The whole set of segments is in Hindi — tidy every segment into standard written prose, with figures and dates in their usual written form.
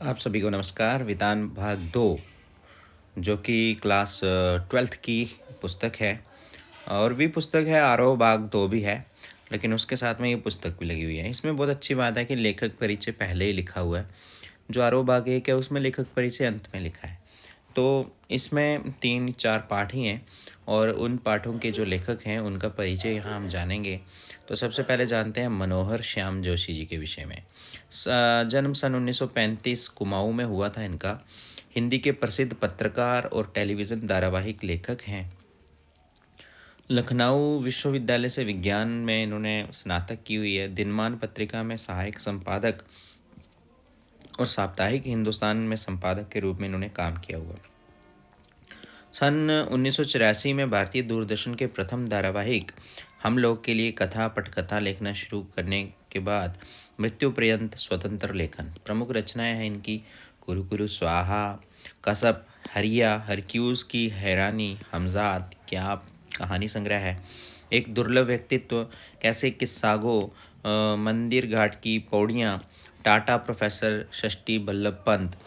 आप सभी को नमस्कार। वितान भाग 2 जो कि क्लास 12th की पुस्तक है और भी पुस्तक है, आरोह भाग 2 भी है, लेकिन उसके साथ में ये पुस्तक भी लगी हुई है। इसमें बहुत अच्छी बात है कि लेखक परिचय पहले ही लिखा हुआ है। जो आरोह भाग 1 है उसमें लेखक परिचय अंत में लिखा है। तो इसमें 3-4 पाठ ही हैं और उन पाठों के जो लेखक हैं उनका परिचय यहाँ हम जानेंगे। तो सबसे पहले जानते हैं मनोहर श्याम जोशी जी के विषय में। जन्म सन 1935 कुमाऊं में हुआ था इनका। हिंदी के प्रसिद्ध पत्रकार और टेलीविज़न धारावाहिक लेखक हैं। लखनऊ विश्वविद्यालय से विज्ञान में इन्होंने स्नातक की हुई है। दिनमान पत्रिका में सहायक संपादक और साप्ताहिक हिंदुस्तान में संपादक के रूप में इन्होंने काम किया हुआ। सन 1984 में भारतीय दूरदर्शन के प्रथम धारावाहिक हम लोग के लिए कथा पटकथा लिखना शुरू करने के बाद मृत्यु पर्यंत स्वतंत्र लेखन। प्रमुख रचनाएं हैं इनकी कुरु कुरु स्वाहा, कसब, हरिया, हरक्यूज की हैरानी, हमजाद, क्या कहानी संग्रह है, एक दुर्लभ व्यक्तित्व, कैसे किस्सागो, मंदिर घाट की पौड़ियाँ, टाटा प्रोफेसर षष्ठी बल्लभ पंत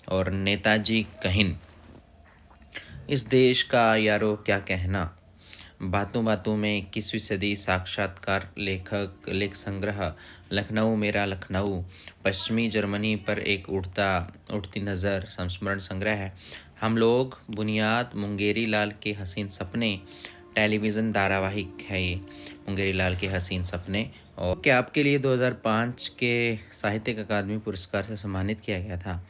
और नेताजी कहिन। इस देश का यारो क्या कहना, बातों बातों में 21वीं सदी, साक्षात्कार, लेख संग्रह, लखनऊ मेरा लखनऊ, पश्चिमी जर्मनी पर एक उठती नज़र, संस्मरण संग्रह है, हम लोग, बुनियाद, मुंगेरी लाल के हसीन सपने, टेलीविज़न धारावाहिक है ये मुंगेरी लाल के हसीन सपने। और क्या आपके लिए 2005 के साहित्यिक अकादमी पुरस्कार से सम्मानित किया गया था।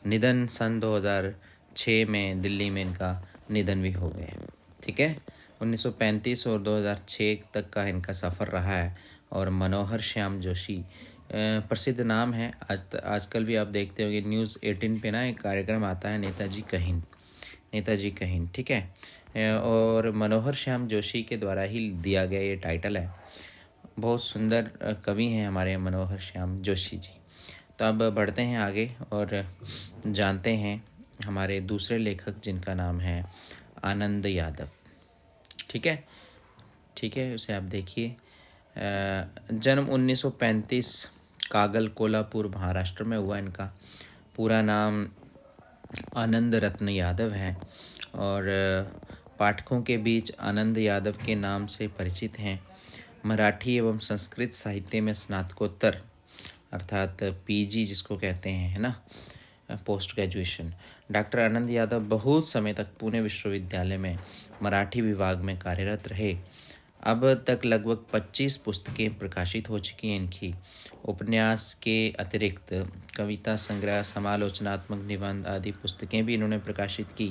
निधन सन 2006 में दिल्ली में इनका निधन भी हो गया। ठीक है, 1935 और 2006 तक का इनका सफ़र रहा है। और मनोहर श्याम जोशी प्रसिद्ध नाम है। आजकल भी आप देखते होंगे न्यूज़ 18 पे ना एक कार्यक्रम आता है, नेताजी कहिन। ठीक है, और मनोहर श्याम जोशी के द्वारा ही दिया गया ये टाइटल है। बहुत सुंदर कवि हैं हमारे मनोहर श्याम जोशी जी। तो अब बढ़ते हैं आगे और जानते हैं हमारे दूसरे लेखक जिनका नाम है आनंद यादव। ठीक है, उसे आप देखिए। जन्म 1935 कागल कोल्हापुर महाराष्ट्र में हुआ इनका। पूरा नाम आनंद रत्न यादव है और पाठकों के बीच आनंद यादव के नाम से परिचित हैं। मराठी एवं संस्कृत साहित्य में स्नातकोत्तर अर्थात पीजी जिसको कहते हैं, है ना, post graduation. Doctor Anand Yadav बहुत समय तक पुणे विश्वविद्यालय में मराठी विभाग में कार्यरत रहे। अब तक लगभग 25 पुस्तकें प्रकाशित हो चुकी हैं इनकी। उपन्यास के अतिरिक्त कविता संग्रह, समालोचनात्मक निबंध आदि पुस्तकें भी इन्होंने प्रकाशित की।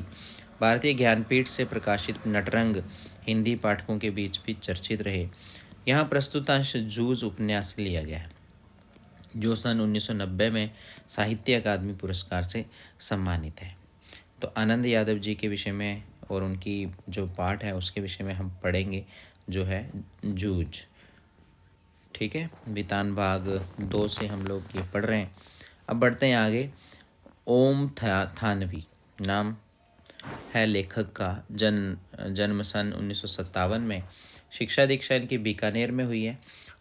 भारतीय ज्ञानपीठ से प्रकाशित नटरंग हिंदी पाठकों के बीच भी चर्चित रहे। यहाँ प्रस्तुतांश जूझ उपन्यास से लिया गया है जो सन 1990 में साहित्य अकादमी पुरस्कार से सम्मानित है। तो आनंद यादव जी के विषय में और उनकी जो पाठ है उसके विषय में हम पढ़ेंगे, जो है जूझ। ठीक है, वितान भाग 2 से हम लोग ये पढ़ रहे हैं। अब बढ़ते हैं आगे। ओम थानवी नाम है लेखक का। जन्म सन 1957 में। शिक्षा दीक्षा इनकी बीकानेर में हुई है।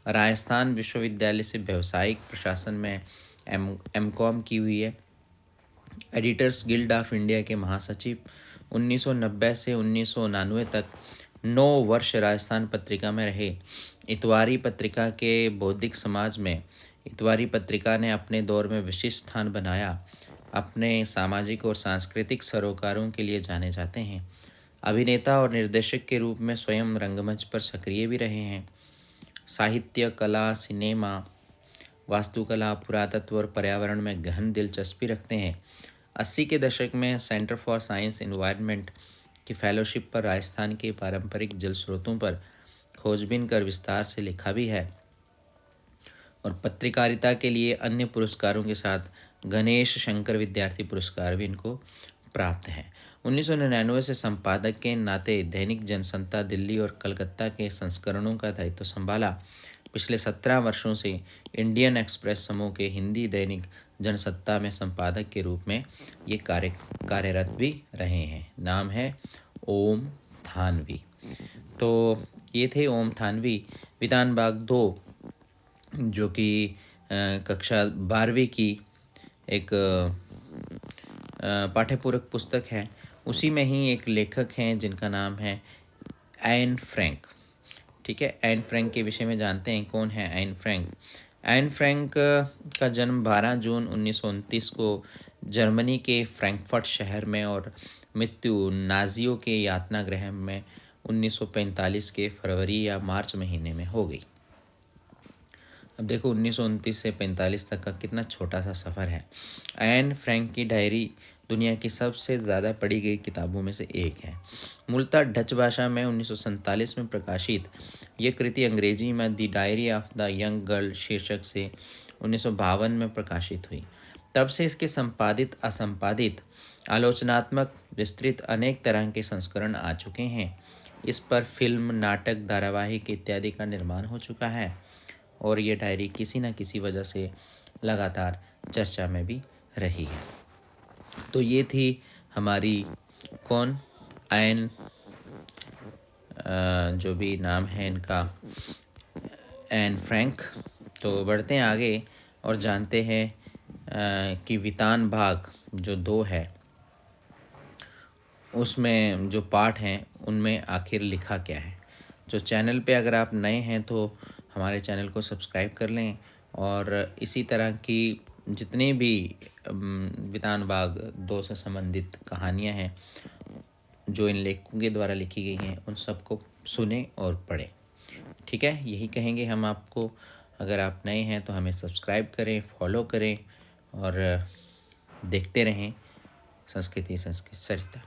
राजस्थान विश्वविद्यालय से व्यावसायिक प्रशासन में एमकॉम की हुई है। एडिटर्स गिल्ड ऑफ इंडिया के महासचिव। 1990 से 1999 तक 9 वर्ष राजस्थान पत्रिका में रहे। इतवारी पत्रिका के बौद्धिक समाज में इतवारी पत्रिका ने अपने दौर में विशिष्ट स्थान बनाया। अपने सामाजिक और सांस्कृतिक सरोकारों के लिए जाने जाते हैं। अभिनेता और निर्देशक के रूप में स्वयं रंगमंच पर सक्रिय भी रहे हैं। साहित्य, कला, सिनेमा, वास्तुकला, पुरातत्व और पर्यावरण में गहन दिलचस्पी रखते हैं। 80 के दशक में सेंटर फॉर साइंस एनवायरनमेंट की फेलोशिप पर राजस्थान के पारंपरिक जल स्रोतों पर खोजबीन कर विस्तार से लिखा भी है। और पत्रकारिता के लिए अन्य पुरस्कारों के साथ गणेश शंकर विद्यार्थी पुरस्कार भी इनको प्राप्त है। 1999 से संपादक के नाते दैनिक जनसत्ता दिल्ली और कलकत्ता के संस्करणों का दायित्व संभाला। पिछले 17 वर्षों से इंडियन एक्सप्रेस समूह के हिंदी दैनिक जनसत्ता में संपादक के रूप में ये कार्यरत भी रहे हैं। नाम है ओम थानवी। तो ये थे ओम थानवी। विधान भाग 2 जो कि कक्षा 12वीं की एक पाठ्यपूरक पुस्तक है, उसी में ही एक लेखक हैं जिनका नाम है एन फ्रैंक। ठीक है, एन फ्रैंक के विषय में जानते हैं कौन है एन फ्रैंक। एन फ्रैंक का जन्म 12 जून 1929 को जर्मनी के फ्रैंकफर्ट शहर में और मृत्यु नाजियों के यातना गृह में 1945 के फरवरी या मार्च महीने में हो गई। अब देखो 1929 से 45 तक का कितना छोटा सा सफ़र है। एन फ्रैंक की डायरी दुनिया की सबसे ज़्यादा पढ़ी गई किताबों में से एक है। मूलतः डच भाषा में 1947 में प्रकाशित ये कृति अंग्रेजी में the diary of the young girl शीर्षक से 1952 में प्रकाशित हुई। तब से इसके संपादित, असंपादित, आलोचनात्मक, विस्तृत अनेक तरह के संस्करण आ चुके हैं। इस पर फिल्म, नाटक, धारावाहिक इत्यादि का निर्माण हो चुका है और ये डायरी किसी न किसी वजह से लगातार चर्चा में भी रही है। तो ये थी हमारी कौन, एन, जो भी नाम है इनका, एन फ्रैंक। तो बढ़ते हैं आगे और जानते हैं कि वितान भाग जो 2 है उसमें जो पाठ हैं उनमें आखिर लिखा क्या है। जो चैनल पे अगर आप नए हैं तो हमारे चैनल को सब्सक्राइब कर लें और इसी तरह की जितनी भी वितान भाग 2 से संबंधित कहानियां हैं जो इन लेखकों के द्वारा लिखी गई हैं उन सबको सुने और पढ़ें। ठीक है, यही कहेंगे हम आपको। अगर आप नए हैं तो हमें सब्सक्राइब करें, फॉलो करें और देखते रहें संस्कृति संस्कृत सरिता।